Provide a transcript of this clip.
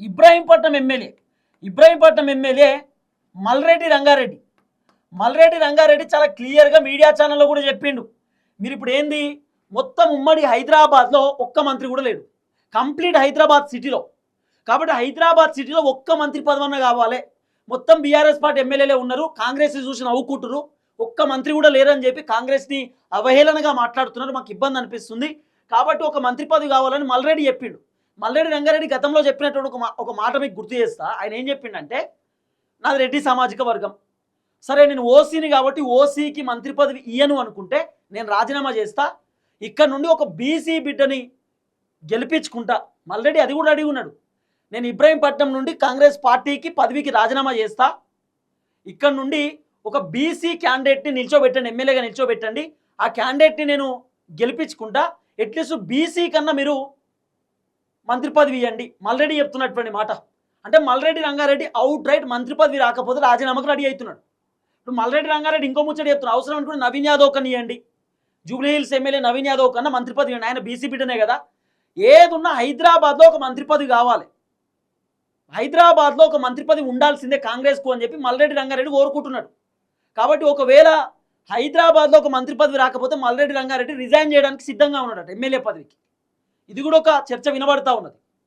Ibrahimpatnam MLA Malreddy Rangareddy చాలా క్లియర్గా media ఛానల్లో కూడా చెప్పిండు. మీరు ఇప్పుడు ఏంది మొత్తం ఉమ్మడి హైదరాబాద్లో ఒక్క మంత్రి కూడా లేడు, కంప్లీట్ హైదరాబాద్ సిటీలో. కాబట్టి హైదరాబాద్ సిటీలో ఒక్క మంత్రి పదవన్న కావాలి. మొత్తం బీఆర్ఎస్ పార్టీ ఎమ్మెల్యేలే ఉన్నారు, కాంగ్రెస్ చూసి నవ్వుకుంటున్నారు, ఒక్క మంత్రి కూడా లేరని చెప్పి కాంగ్రెస్ని అవహేళనగా మాట్లాడుతున్నారు. మాకు ఇబ్బంది అనిపిస్తుంది, కాబట్టి ఒక మంత్రి పదవి కావాలని మల్రెడ్డి చెప్పిండు. మల్రెడ్డి రంగారెడ్డి గతంలో చెప్పినటువంటి ఒక మాట మీకు గుర్తు చేస్తా. ఆయన ఏం చెప్పిండంటే, నాది రెడ్డి సామాజిక వర్గం, సరే నేను ఓసీని కాబట్టి ఓసీకి మంత్రి పదవి ఇయ్యను అనుకుంటే నేను రాజీనామా చేస్తా, ఇక్కడ నుండి ఒక బీసీ బిడ్డని గెలిపించుకుంటా. మల్రెడ్డి అది కూడా అడిగి ఉన్నాడు, నేను ఇబ్రాహీంపట్నం నుండి కాంగ్రెస్ పార్టీకి పదవికి రాజీనామా చేస్తా, ఇక్కడ నుండి ఒక బీసీ క్యాండిడేట్ని నిల్చోబెట్టండి, ఎమ్మెల్యేగా నిల్చోబెట్టండి, ఆ క్యాండిడేట్ని నేను గెలిపించుకుంటా, అట్లీస్ట్ బీసీ కన్నా మీరు మంత్రి పదవి ఇవ్వండి. మల్రెడ్డి చెప్తున్నటువంటి మాట. అంటే మల్రెడ్డి రంగారెడ్డి అవుట్ రైట్ మంత్రి పదవి రాకపోతే రాజీనామాకు రెడీ అవుతున్నాడు. ఇప్పుడు మల్రెడ్డి రంగారెడ్డి ఇంకో ముచ్చట చెప్తున్నారు, అవసరం అనుకుంటే నవీన్ యాదవ్ కన్నా ఇవ్వండి, Jubilee hills MLA Naveen Yadav కన్నా మంత్రి పదవి ఇవ్వండి, ఆయన బీసీ బిడ్డనే కదా. ఏదున్నా హైదరాబాద్లో ఒక మంత్రి పదవి కావాలి, హైదరాబాద్లో ఒక మంత్రి పదవి ఉండాల్సిందే కాంగ్రెస్కు అని చెప్పి మల్రెడ్డి రంగారెడ్డి కోరుకుంటున్నాడు. కాబట్టి ఒకవేళ హైదరాబాద్లో ఒక మంత్రి పదవి రాకపోతే మల్రెడ్డి రంగారెడ్డి రిజైన్ చేయడానికి సిద్ధంగా ఉన్నాడట ఎమ్మెల్యే పదవికి. ఇది కూడా ఒక చర్చ వినబడతా ఉన్నది.